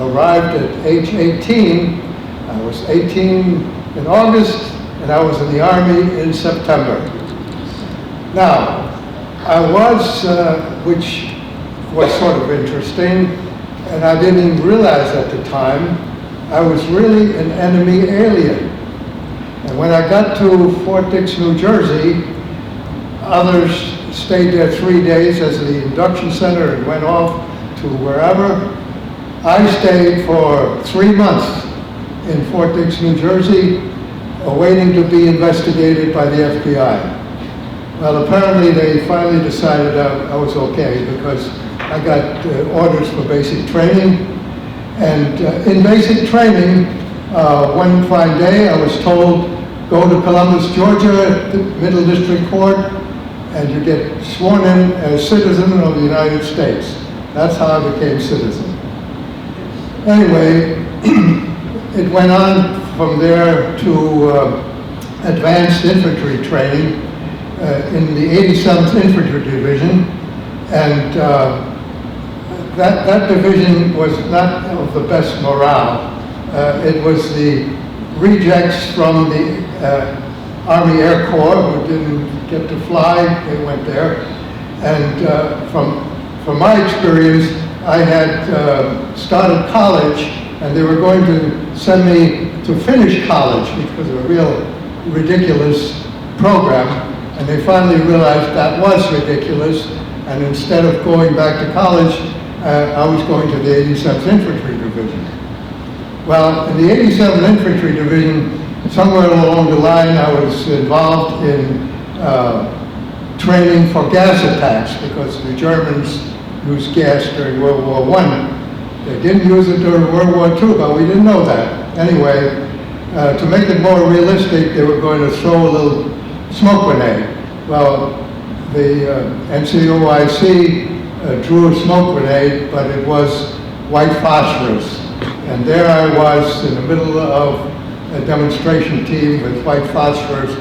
arrived at age 18. I was 18 in August, and I was in the Army in September. Now, I was, which was sort of interesting, and I didn't even realize at the time, I was really an enemy alien. And when I got to Fort Dix, New Jersey, others stayed there 3 days as the induction center and went off to wherever. I stayed for 3 months in Fort Dix, New Jersey, awaiting to be investigated by the FBI. Well, apparently they finally decided I was okay because I got orders for basic training. And in basic training, one fine day I was told, go to Columbus, Georgia, the Middle District Court, and you get sworn in as citizen of the United States. That's how I became citizen. Anyway, it went on from there to advanced infantry training in the 87th Infantry Division, and that division was not of the best morale. It was the rejects from the Army Air Corps who didn't get to fly. They went there, and from my experience, I had started college, and they were going to send me to finish college, which was a real ridiculous program. And they finally realized that was ridiculous, and instead of going back to college, I was going to the 87th Infantry Division. Well, in the 87th Infantry Division, somewhere along the line, I was involved in training for gas attacks because the Germans used gas during World War I. They didn't use it during World War II, but we didn't know that. Anyway, to make it more realistic, they were going to throw a little smoke grenade. Well, the NCOIC drew a smoke grenade, but it was white phosphorus. And there I was in the middle of a demonstration team with white phosphorus.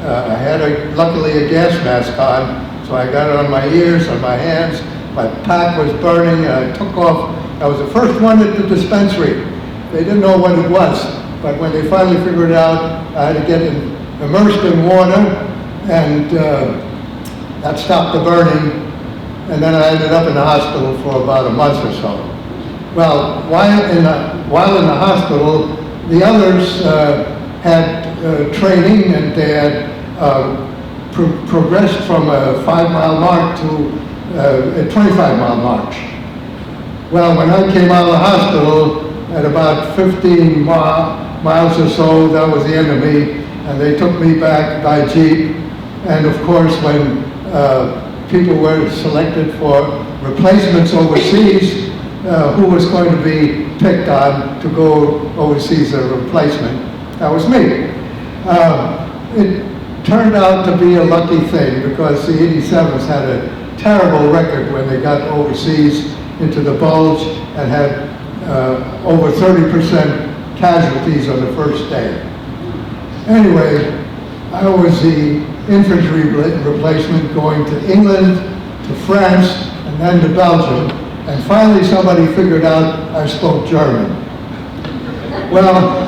I had luckily a gas mask on, so I got it on my ears, on my hands. My pack was burning, and I took off. I was the first one at the dispensary. They didn't know what it was, but when they finally figured it out, I had to get immersed in water, and that stopped the burning. And then I ended up in the hospital for about a month or so. Well, while in the hospital, the others had training, and they had progressed from a 5-mile march to a 25-mile march. Well, when I came out of the hospital at about 15 miles or so, that was the end of me, and they took me back by jeep. And of course, when people were selected for replacements overseas, who was going to be picked on to go overseas as a replacement? That was me. It turned out to be a lucky thing because the 87s had a terrible record when they got overseas into the Bulge and had over 30% casualties on the first day. Anyway, I was the infantry replacement going to England, to France, and then to Belgium. And finally somebody figured out I spoke German. Well,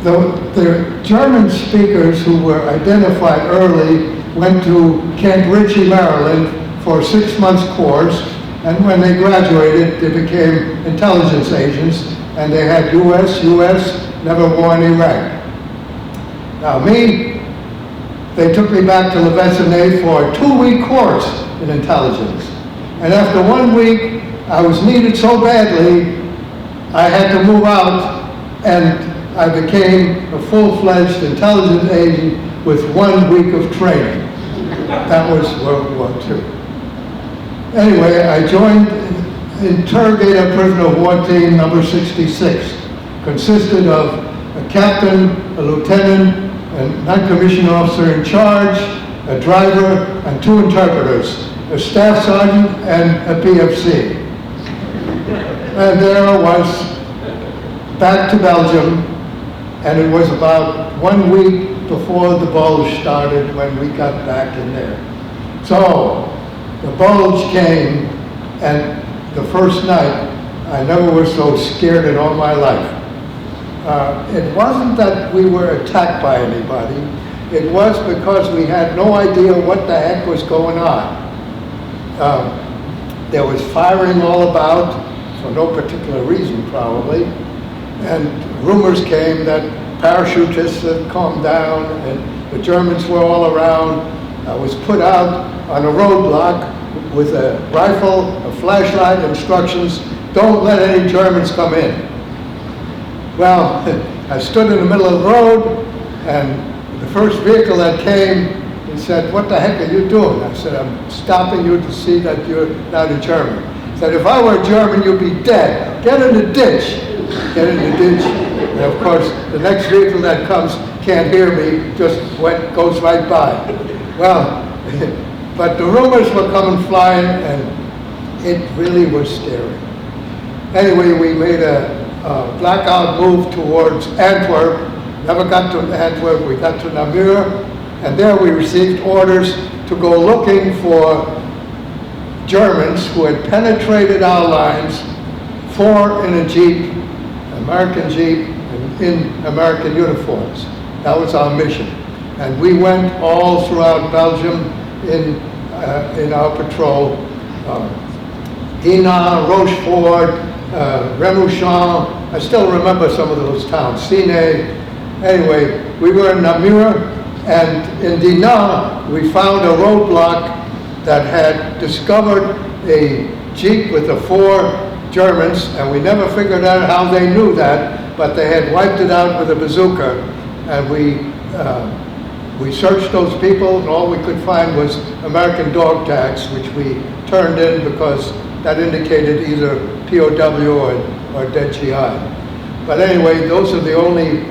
the German speakers who were identified early went to Camp Ritchie, Maryland for a 6-month course, and when they graduated, they became intelligence agents, and they had US, never wore any rank. Now me, they took me back to Le Bessenay for a 2-week course in intelligence. And after 1 week, I was needed so badly, I had to move out, and I became a full-fledged intelligence agent with 1 week of training. That was World War II. Anyway, I joined Interrogator Prisoner of War Team number 66. Consisted of a captain, a lieutenant, a non-commissioned officer in charge, a driver, and 2 interpreters, a staff sergeant and a PFC. And there I was, back to Belgium, and it was about 1 week before the Bulge started when we got back in there. So, the Bulge came, and the first night, I never was so scared in all my life. It wasn't that we were attacked by anybody. It was because we had no idea what the heck was going on. There was firing all about, for no particular reason probably, and rumors came that parachutists had come down and the Germans were all around. I was put out on a roadblock with a rifle, a flashlight, instructions, don't let any Germans come in. Well, I stood in the middle of the road, and the first vehicle that came, he said, what the heck are you doing? I said, I'm stopping you to see that you're not a German. He said, if I were a German, you'd be dead. Get in the ditch. Get in the ditch. And of course, the next vehicle that comes can't hear me, just goes right by. Well, but the rumors were coming flying, and it really was scary. Anyway, we made a blackout move towards Antwerp. Never got to Antwerp. We got to Namur, and there we received orders to go looking for Germans who had penetrated our lines, 4 in a Jeep, American Jeep, and in American uniforms. That was our mission. And we went all throughout Belgium in our patrol. Dinant, Rochefort, Remouchon, I still remember some of those towns, Sine. Anyway, we were in Namur, and in Dinant, we found a roadblock that had discovered a Jeep with the 4 Germans, and we never figured out how they knew that, but they had wiped it out with a bazooka, and we searched those people, and all we could find was American dog tags, which we turned in because that indicated either POW or dead GI. But anyway, those are the only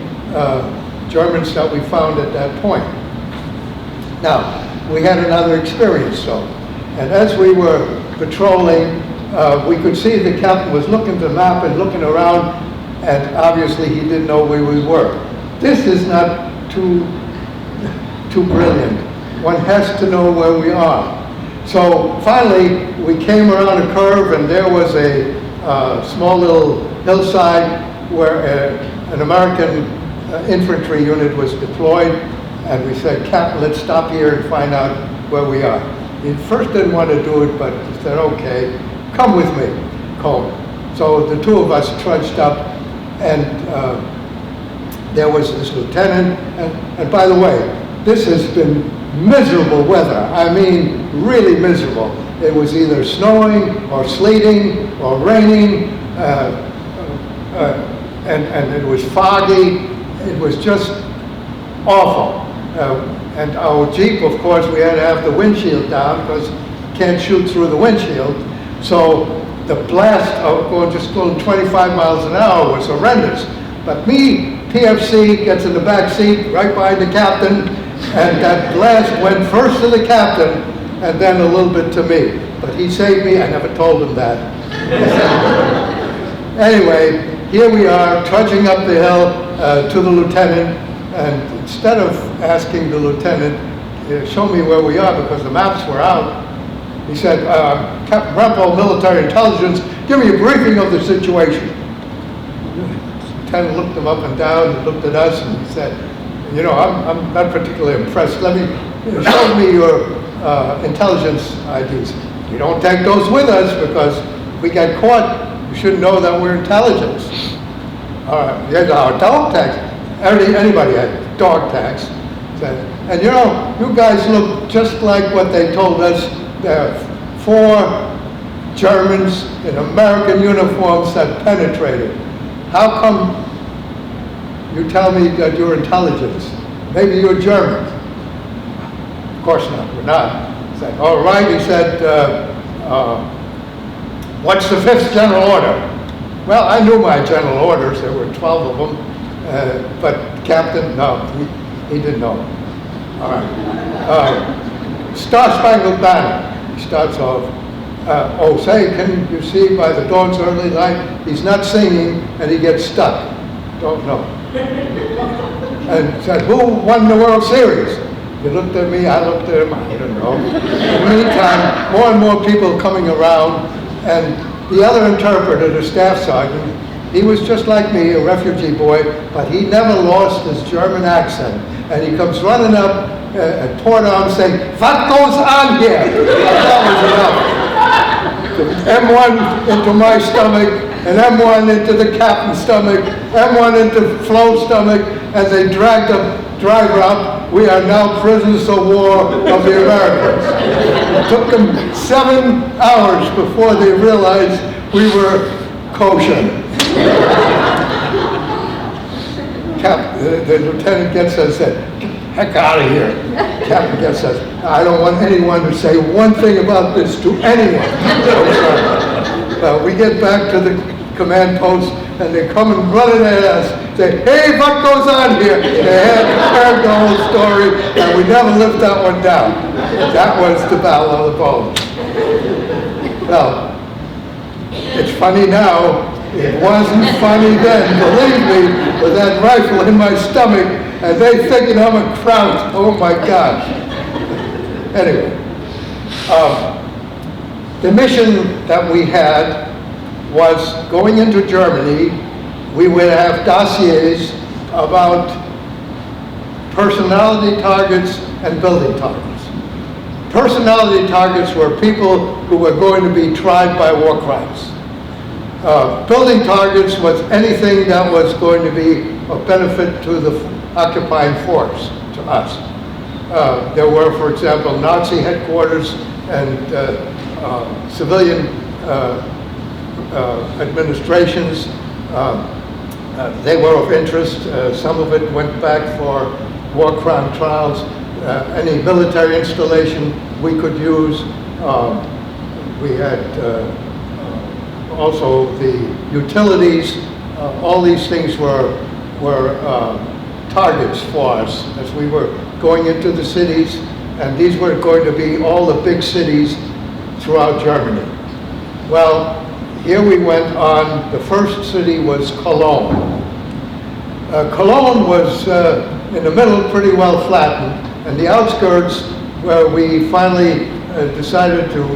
Germans that we found at that point. Now, we had another experience though. And as we were patrolling, we could see the captain was looking at the map and looking around, and obviously he didn't know where we were. This is not too brilliant. One has to know where we are. So finally, we came around a curve, and there was a small little hillside where an American infantry unit was deployed, and we said, Captain, let's stop here and find out where we are. He first didn't want to do it, but he said, okay, come with me, Cohn. So the 2 of us trudged up, and there was this lieutenant, and by the way, this has been miserable weather. I mean, really miserable. It was either snowing or sleeting or raining, and it was foggy. It was just awful. And our Jeep, of course, we had to have the windshield down because you can't shoot through the windshield. So the blast of going 25 miles an hour was horrendous. But me, PFC, gets in the back seat right behind the captain, and that blast went first to the captain and then a little bit to me. But he saved me. I never told him that. Anyway, here we are trudging up the hill to the lieutenant, and instead of asking the lieutenant, show me where we are because the maps were out, he said, Captain Rempel, military intelligence, give me a briefing of the situation. The lieutenant looked him up and down and looked at us, and he said, you know, I'm not particularly impressed. Show me your intelligence IDs. We don't take those with us because if we get caught, you should know that we're intelligence. Yeah, our dog tags. Anybody had dog tags. And you know, you guys look just like what they told us. There are 4 Germans in American uniforms that penetrated. How come you tell me that you're intelligence? Maybe you're German. Of course not, we're not. He said, all right, he said, what's the 5th general order? Well, I knew my general orders, there were 12 of them, but Captain, no, he didn't know. All right. Star Spangled Banner, he starts off. Oh, say, can you see by the dog's early light, he's not singing and he gets stuck. Don't know. And said, who won the World Series? He looked at me, I looked at him, I don't know. In the meantime, more and more people coming around, and The other interpreter, the staff sergeant, he was just like me, a refugee boy, but he never lost his German accent. And he comes running up and poured on saying, "What goes on here?" And that was enough. M1 into my stomach, and M1 into the captain's stomach, M1 into Flo's stomach, and they dragged the driver up. We are now prisoners of war of the Americans. It took them 7 hours before they realized we were kosher. The lieutenant gets us and said, "Heck out of here." Captain gets us, "I don't want anyone to say one thing about this to anyone." We get back to the command post, and they're coming running at us, say, "Hey, what goes on here?" They had heard the whole story, and we never lived that one down. That was the Battle of the Bulge. Well, it's funny now. It wasn't funny then, believe me, with that rifle in my stomach, and they thinking I'm a kraut. Oh my gosh. Anyway, the mission that we had was going into Germany. We would have dossiers about personality targets and building targets. Personality targets were people who were going to be tried by war crimes. Building targets was anything that was going to be of benefit to the occupying force, to us. There were, for example, Nazi headquarters and civilian administrations. They were of interest. Some of it went back for war crime trials. Any military installation we could use. We had also the utilities. All these things were targets for us as we were going into the cities, and these were going to be all the big cities throughout Germany. Well, here we went on, the first city was Cologne. Cologne was in the middle pretty well flattened, and the outskirts where we finally decided to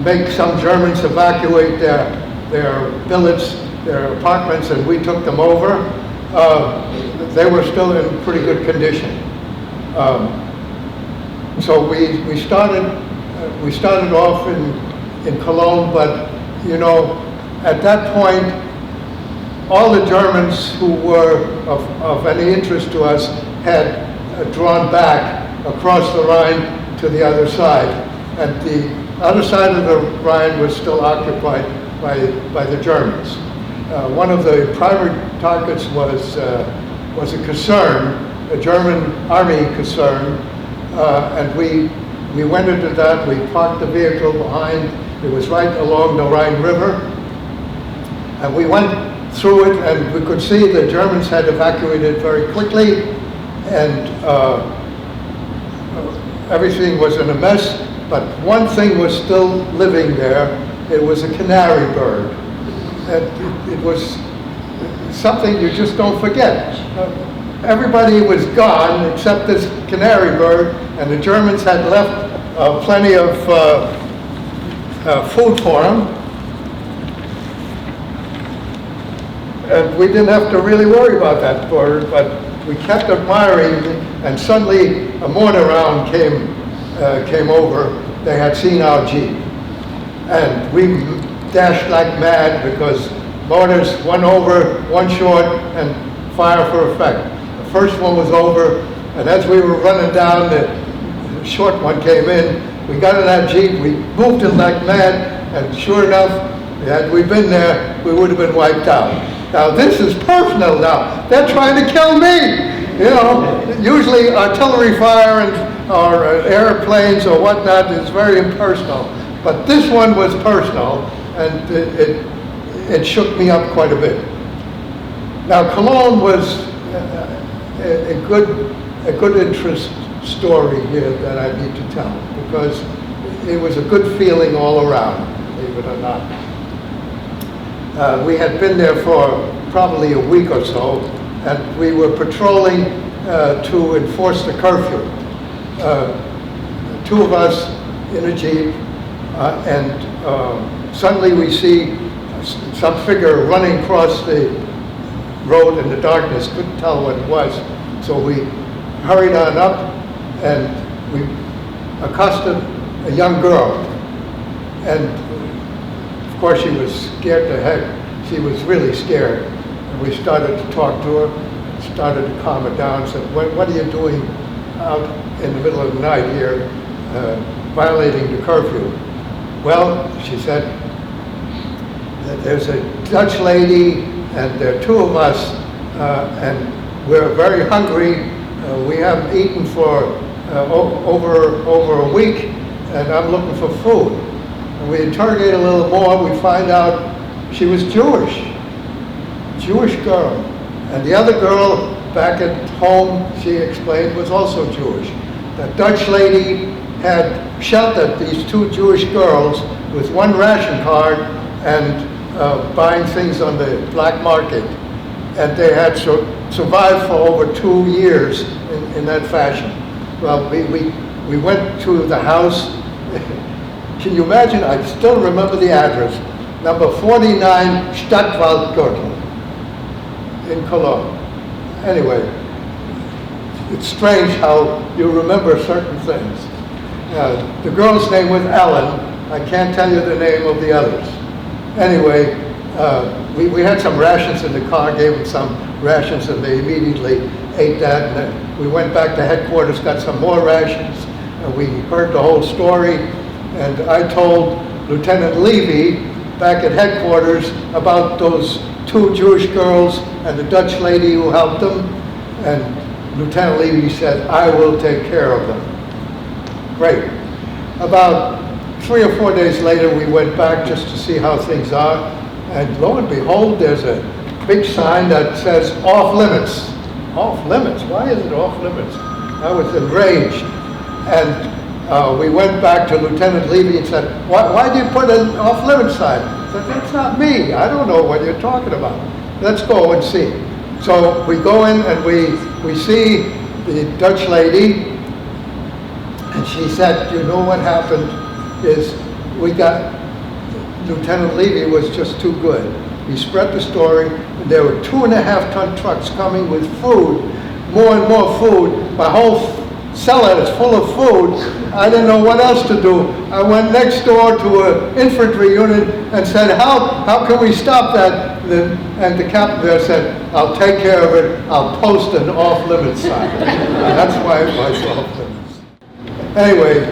make some Germans evacuate their billets, their apartments, and we took them over. They were still in pretty good condition. So we started off in Cologne, but you know, at that point, all the Germans who were of any interest to us had drawn back across the Rhine to the other side, and the other side of the Rhine was still occupied by the Germans. One of the primary targets was a caserne, a German army caserne, and we went into that. We parked the vehicle behind. It was right along the Rhine River, and we went through it, and we could see the Germans had evacuated very quickly, and everything was in a mess. But one thing was still living there. It was a canary bird. And it was something you just don't forget. Everybody was gone except this canary bird, and the Germans had left plenty of food for him. And we didn't have to really worry about that bird, but we kept admiring, and suddenly a mortar round came over. They had seen our Jeep, and we dashed like mad because mortars, one over, one short, and fire for effect. The first one was over, and as we were running down, the short one came in. We got in that Jeep, we moved it like mad, and sure enough, had we been there, we would have been wiped out. Now this is personal now. They're trying to kill me. You know, usually artillery fire or airplanes or whatnot is very impersonal, but this one was personal, and it shook me up quite a bit. Now Cologne was a good interest story here that I need to tell, because it was a good feeling all around, believe it or not. We had been there for probably a week or so, and we were patrolling to enforce the curfew. Two of us in a Jeep, and suddenly we see some figure running across the road in the darkness, couldn't tell what it was. So we hurried on up and we accosted a young girl. And of course she was scared to heck. She was really scared. And we started to talk to her, started to calm her down, said, what are you doing out in the middle of the night here, violating the curfew? Well, she said, there's a Dutch lady and there are two of us and we're very hungry. We haven't eaten for over a week and I'm looking for food. And we interrogate a little more, we find out she was Jewish girl. And the other girl back at home, she explained, was also Jewish. The Dutch lady had sheltered these two Jewish girls with one ration card and buying things on the black market. And they had survived for over 2 years in that fashion. Well, we went to the house. Can you imagine? I still remember the address. Number 49 Stadtwaldgürtel in Cologne. Anyway, it's strange how you remember certain things. The girl's name was Ellen. I can't tell you the name of the others. Anyway, we had some rations in the car, gave them some rations, and they immediately ate that. And then we went back to headquarters, got some more rations, and we heard the whole story. And I told Lieutenant Levy back at headquarters about those two Jewish girls and the Dutch lady who helped them. And Lieutenant Levy said, I will take care of them. Great. About 3 or 4 days later, we went back just to see how things are. And lo and behold, there's a big sign that says off limits. Off limits? Why is it off limits? I was enraged. And we went back to Lieutenant Levy and said, why do you put an off limits sign? I said, that's not me. I don't know what you're talking about. Let's go and see. So we go in and we see the Dutch lady. And she said, you know what happened is we got, Lieutenant Levy was just too good. He spread the story, and there were 2.5-ton trucks coming with food, more and more food. My whole cellar is full of food. I didn't know what else to do. I went next door to an infantry unit and said, how can we stop that? And the captain there said, I'll take care of it. I'll post an off-limits sign. That's why it was off-limits. Anyway,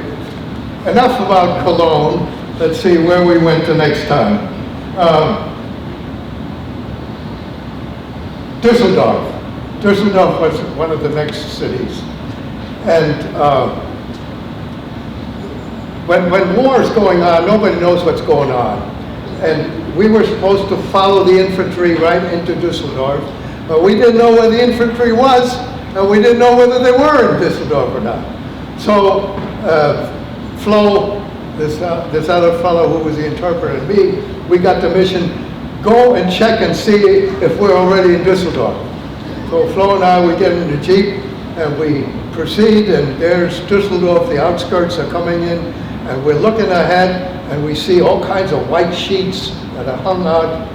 enough about Cologne. Let's see where we went the next time. Düsseldorf. Düsseldorf was one of the next cities. And when war is going on, nobody knows what's going on. And we were supposed to follow the infantry right into Düsseldorf, but we didn't know where the infantry was, and we didn't know whether they were in Düsseldorf or not. So Flo, this other fellow who was the interpreter, and me, we got the mission, go and check and see if we're already in Düsseldorf. So Flo and I, we get in the Jeep, and we proceed, and there's Düsseldorf, the outskirts are coming in, and we're looking ahead, and we see all kinds of white sheets that are hung out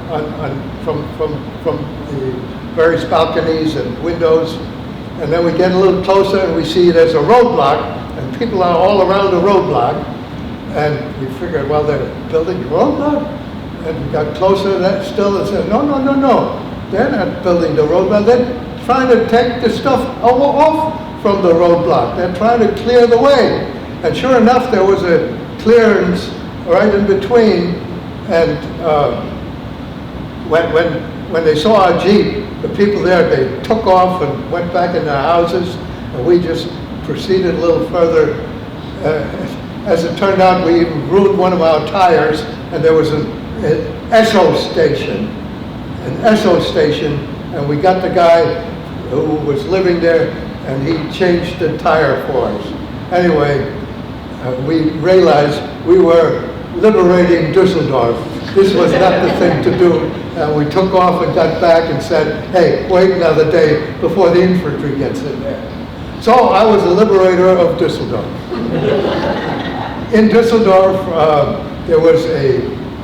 from the various balconies and windows. And then we get a little closer, and we see there's a roadblock, and people are all around the roadblock. And we figured, well, they're building the roadblock? And we got closer to that still and said, no, they're not building the roadblock. They're trying to take the stuff off from the roadblock. They're trying to clear the way. And sure enough, there was a clearance right in between. And when they saw our Jeep, the people there, they took off and went back in their houses. And we just proceeded a little further. As it turned out, we even ruined one of our tires, and there was an Esso station, and we got the guy who was living there, and he changed the tire for us. Anyway, we realized we were liberating Düsseldorf. This was not the thing to do, and we took off and got back and said, hey, wait another day before the infantry gets in there. So I was the liberator of Düsseldorf. In Düsseldorf, there was a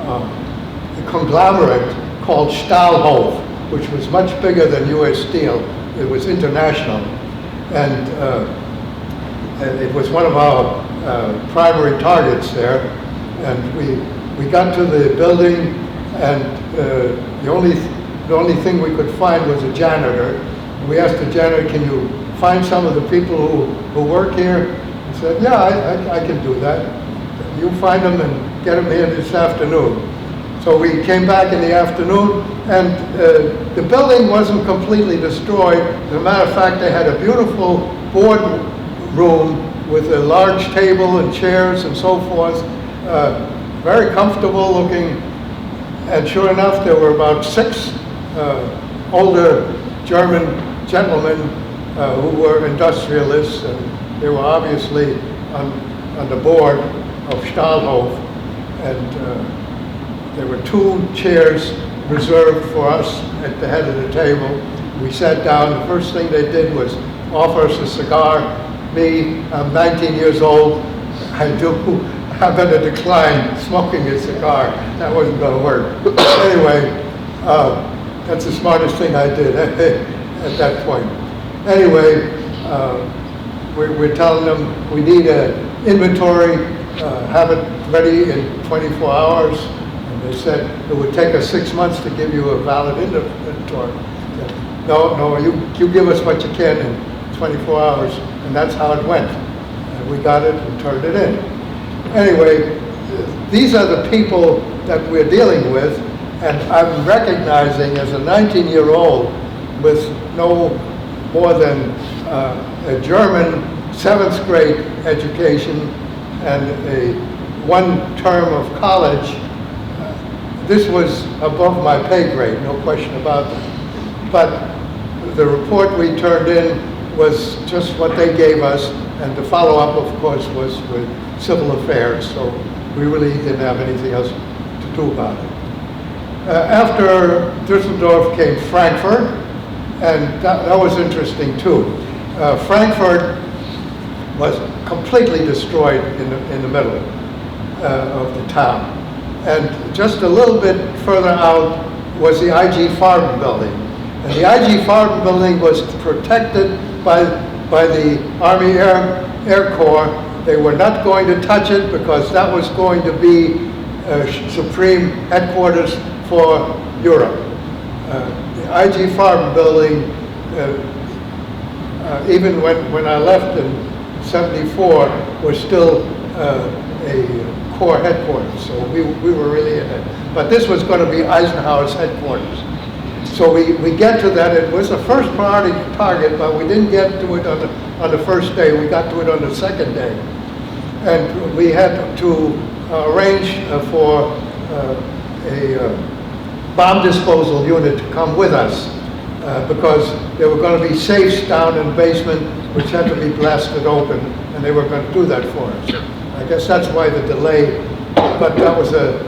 a conglomerate called Stahlhof, which was much bigger than U.S. Steel. It was international. And it was one of our primary targets there. And we got to the building, and the only thing we could find was a janitor. We asked the janitor, "Can you find some of the people who work here?" He said, "Yeah, I can do that. You find them and get them here this afternoon." So we came back in the afternoon, and the building wasn't completely destroyed. As a matter of fact, they had a beautiful board room with a large table and chairs and so forth, very comfortable looking. And sure enough, there were about 6 older German gentlemen who were industrialists, and they were obviously on the board of Stahlhof. And there were 2 chairs reserved for us at the head of the table. We sat down. The first thing they did was offer us a cigar. Me, I'm 19 years old. I'm going to decline smoking a cigar. That wasn't going to work. Anyway, that's the smartest thing I did at that point. Anyway, we're telling them we need an inventory, have it ready in 24 hours. And they said it would take us 6 months to give you a valid inventory. No, you give us what you can in 24 hours. And that's how it went. And we got it and turned it in. Anyway, these are the people that we're dealing with, and I'm recognizing as a 19-year-old with no more than a German 7th grade education and one term of college, this was above my pay grade, no question about it. But the report we turned in was just what they gave us, and the follow-up, of course, was with civil affairs, so we really didn't have anything else to do about it. After Düsseldorf came Frankfurt, and that was interesting too. Frankfurt was completely destroyed in the middle of the town. And just a little bit further out was the IG Farben building. And the IG Farben building was protected by the Army Air Corps. They were not going to touch it because that was going to be supreme headquarters for Europe. The IG Farben building, even when I left in '74, was still a Corps headquarters. So we were really in it. But this was going to be Eisenhower's headquarters. So we get to that. It was the first priority target, but we didn't get to it on the first day. We got to it on the second day. And we had to arrange for a bomb disposal unit to come with us because there were going to be safes down in the basement which had to be blasted open, and they were going to do that for us. I guess that's why the delay, but that was a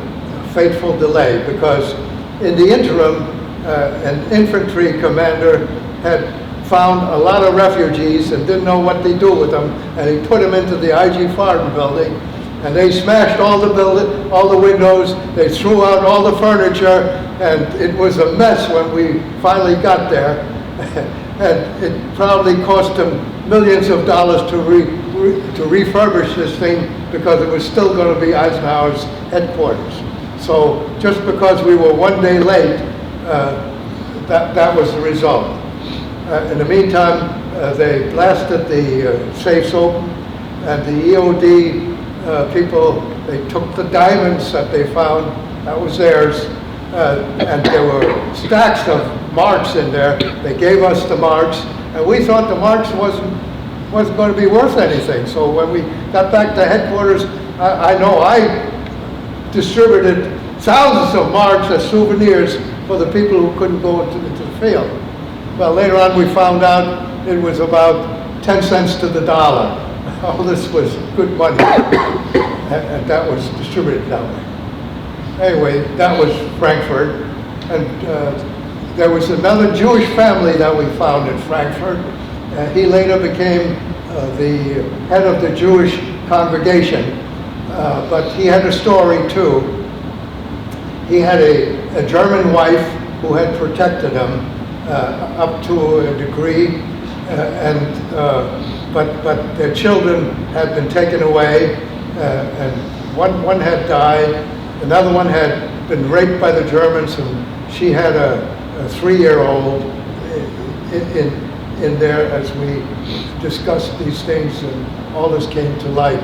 fateful delay because in the interim, an infantry commander had found a lot of refugees and didn't know what to do with them, and he put them into the IG Farben building, and they smashed all the windows, they threw out all the furniture, and it was a mess when we finally got there. And it probably cost them millions of dollars to refurbish this thing because it was still going to be Eisenhower's headquarters. So just because we were one day late, that was the result. In the meantime, they blasted the safes open, and the EOD people, they took the diamonds that they found, that was theirs, and there were stacks of marks in there. They gave us the marks, and we thought the marks wasn't going to be worth anything. So when we got back to headquarters, I know I distributed thousands of marks as souvenirs for the people who couldn't go into the field. Well, later on we found out it was about 10 cents to the dollar. All this was good money, and that was distributed that way. Anyway, that was Frankfurt, and there was another Jewish family that we found in Frankfurt. He later became the head of the Jewish congregation, but he had a story too. He had a German wife who had protected him up to a degree, but their children had been taken away, and one had died, another one had been raped by the Germans, and she had a 3-year-old in there as we discussed these things, and all this came to light.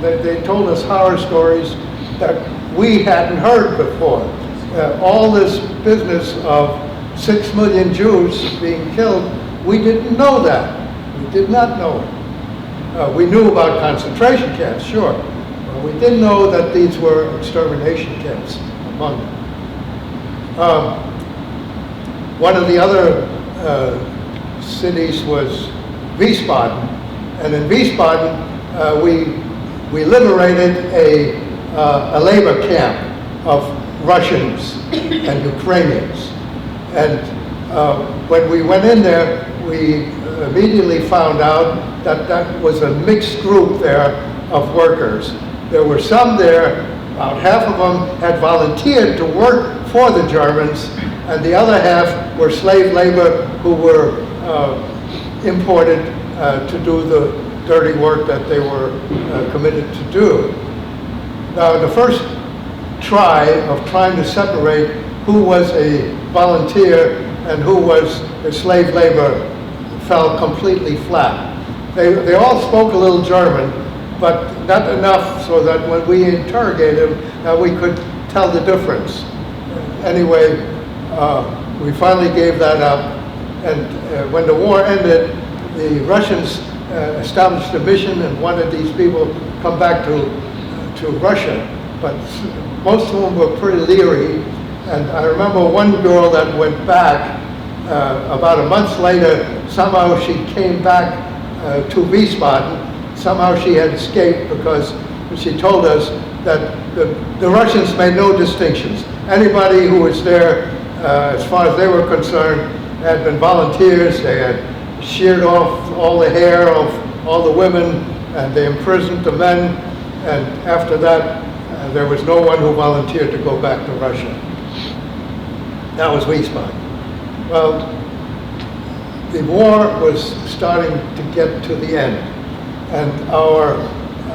They told us horror stories that we hadn't heard before. All this business of 6 million Jews being killed, we didn't know that. We did not know it. We knew about concentration camps, sure, but we didn't know that these were extermination camps among them. One of the other cities was Wiesbaden, and in Wiesbaden we liberated a labor camp of Russians and Ukrainians. And when we went in there, we immediately found out that that was a mixed group there of workers. There were some there, about half of them had volunteered to work for the Germans, and the other half were slave labor who were imported to do the dirty work that they were committed to do. Now, the first try of trying to separate who was a volunteer and who was a slave labor fell completely flat. They all spoke a little German, but not enough so that when we interrogated them, we could tell the difference. Anyway, we finally gave that up, and when the war ended, the Russians established a mission and wanted these people to come back to Russia, but most of them were pretty leery. And I remember one girl that went back about a month later. Somehow she came back to Wiesbaden. Somehow she had escaped because she told us that the Russians made no distinctions. Anybody who was there, as far as they were concerned, had been volunteers. They had sheared off all the hair of all the women, and they imprisoned the men, and after that there was no one who volunteered to go back to Russia. That was Wiesbaden. Well, the war was starting to get to the end, and our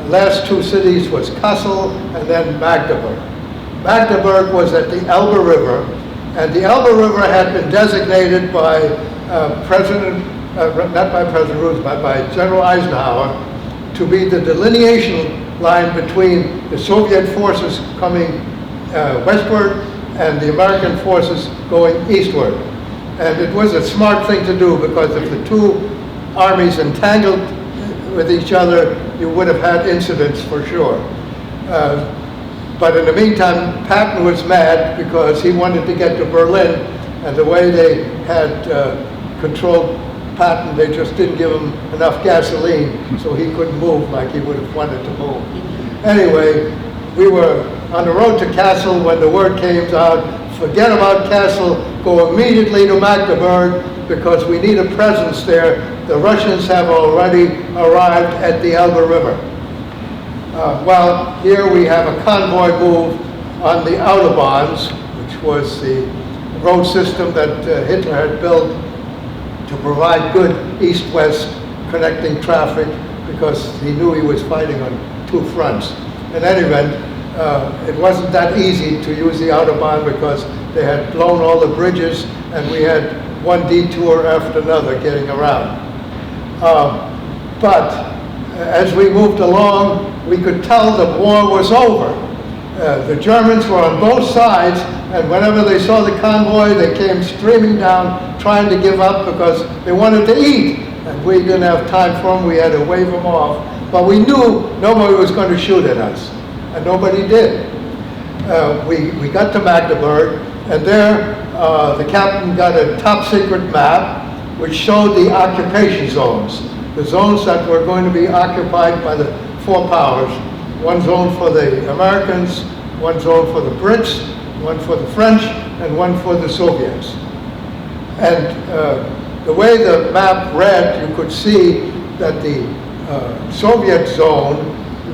last two cities was Kassel and then Magdeburg. Magdeburg was at the Elbe River, and the Elbe River had been designated by not by President Roosevelt, but by General Eisenhower, to be the delineation line between the Soviet forces coming westward and the American forces going eastward. And it was a smart thing to do, because if the two armies entangled with each other, you would have had incidents for sure. But in the meantime, Patton was mad because he wanted to get to Berlin, and the way they had controlled Patton, they just didn't give him enough gasoline, so he couldn't move like he would have wanted to move. Anyway, we were on the road to Kassel when the word came out, forget about Kassel, go immediately to Magdeburg, because we need a presence there. The Russians have already arrived at the Elbe River. Well, here we have a convoy move on the Autobahns, which was the road system that Hitler had built to provide good east-west connecting traffic, because he knew he was fighting on two fronts. In any event, it wasn't that easy to use the Autobahn because they had blown all the bridges, and we had one detour after another getting around. But as we moved along, we could tell the war was over. The Germans were on both sides, and whenever they saw the convoy, they came streaming down, trying to give up because they wanted to eat. And we didn't have time for them. We had to wave them off. But we knew nobody was going to shoot at us, and nobody did. We got to Magdeburg, and there the captain got a top secret map which showed the occupation zones, the zones that were going to be occupied by the four powers. One zone for the Americans, one zone for the Brits, one for the French, and one for the Soviets. And the way the map read, you could see that the Soviet zone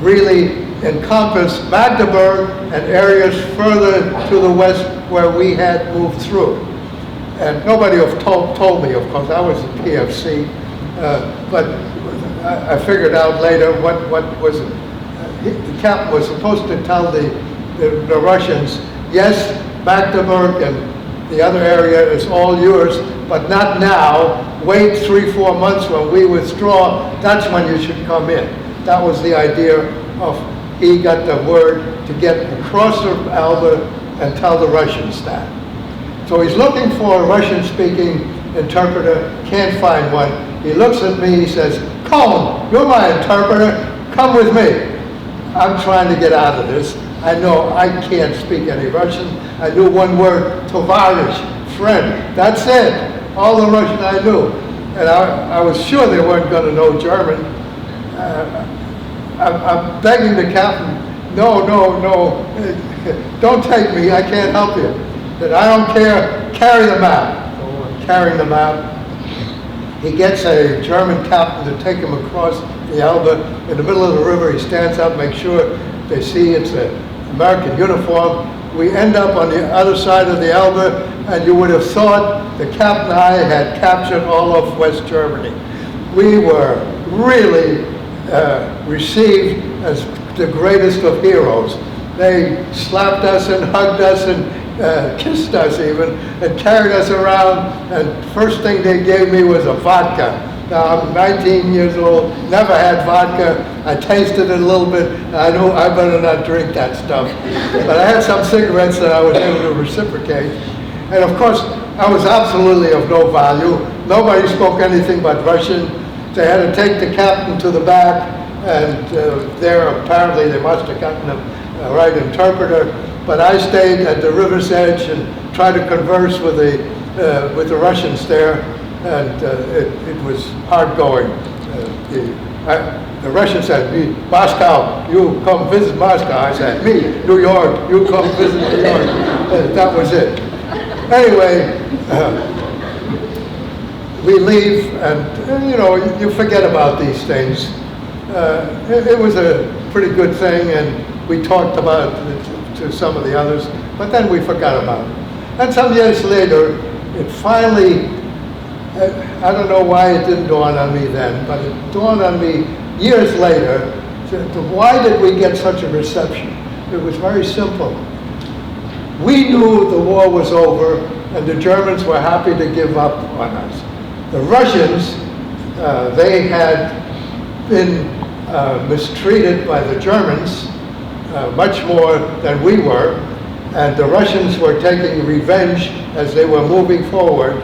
really encompassed Magdeburg and areas further to the west where we had moved through. And nobody have told me, of course, I was a PFC, but I figured out later what was, the captain was supposed to tell the Russians, yes, Magdeburg and the other area is all yours, but not now. Wait 3-4 months when we withdraw, that's when you should come in. That was the idea of, he got the word to get across the Elbe and tell the Russians that. So he's looking for a Russian-speaking interpreter, can't find one. He looks at me, he says, Cohn, you're my interpreter, come with me. I'm trying to get out of this. I know I can't speak any Russian. I knew one word, tovarish, friend. That's it. All the Russian I knew. And I was sure they weren't going to know German. I'm begging the captain, no, don't take me, I can't help you. That I don't care, carry the map. So I'm carrying the map. He gets a German captain to take him across the Elbe. In the middle of the river, he stands up, makes sure they see it's an American uniform. We end up on the other side of the Elbe, and you would have thought the captain and I had captured all of West Germany. We were really received as the greatest of heroes. They slapped us and hugged us and kissed us even, and carried us around, and first thing they gave me was a vodka. Now, I'm 19 years old, never had vodka. I tasted it a little bit, and I knew I better not drink that stuff. But I had some cigarettes that I was able to reciprocate. And of course, I was absolutely of no value. Nobody spoke anything but Russian. They had to take the captain to the back, and there apparently they must have gotten a right interpreter. But I stayed at the river's edge and tried to converse with the Russians there, and it was hard going. The Russians said, me, Moscow, you come visit Moscow. I said, me, New York, you come visit New York. That was it. Anyway, we leave, and you forget about these things. It was a pretty good thing, and we talked about it to some of the others, but then we forgot about it. And some years later, it finally, I don't know why it didn't dawn on me then, but it dawned on me years later, why did we get such a reception? It was very simple. We knew the war was over, and the Germans were happy to give up on us. The Russians, they had been mistreated by the Germans much more than we were, and the Russians were taking revenge as they were moving forward,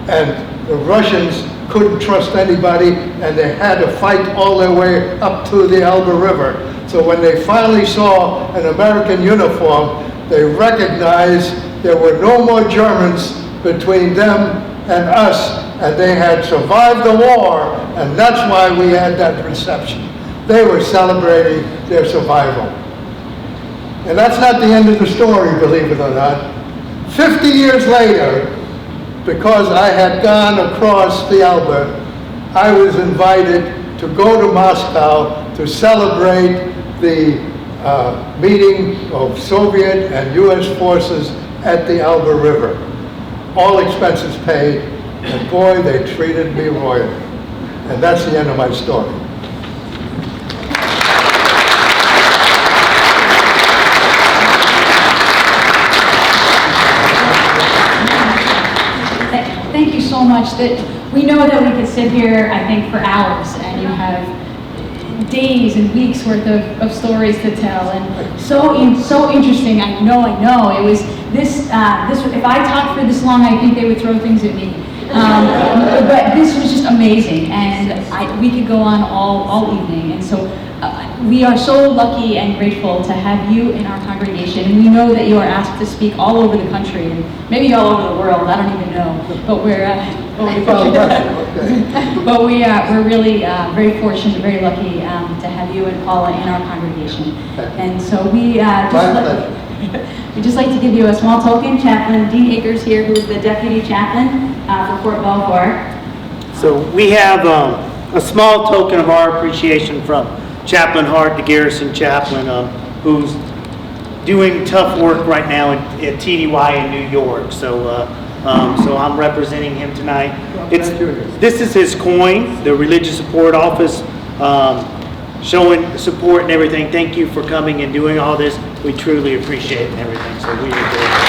and the Russians couldn't trust anybody, and they had to fight all their way up to the Elbe River. So when they finally saw an American uniform, they recognized there were no more Germans between them and us, and they had survived the war, and that's why we had that reception. They were celebrating their survival. And that's not the end of the story, believe it or not. 50 years later, because I had gone across the Elbe, I was invited to go to Moscow to celebrate the meeting of Soviet and US forces at the Elbe River. All expenses paid, and boy, they treated me royally. And that's the end of my story. Thank you so much. That we know that we could sit here, I think, for hours, and you have days and weeks worth of stories to tell, and so interesting. I know. It was this. If I talked for this long, I think they would throw things at me. But this was just amazing, and we could go on all evening. And so we are so lucky and grateful to have you in our congregation, and we know that you are asked to speak all over the country, and maybe all over the world. I don't even know, but we're we're really very fortunate, very lucky to have you and Paula in our congregation. And so we just like to give you a small token. Chaplain Dean Akers here, who is the deputy chaplain for Fort Belvoir. So we have a small token of our appreciation from Chaplain Hart, the garrison chaplain, who's doing tough work right now at TDY in New York. So I'm representing him tonight. This is his coin, the Religious Support Office, showing support and everything. Thank you for coming and doing all this. We truly appreciate it and everything. So we enjoy it.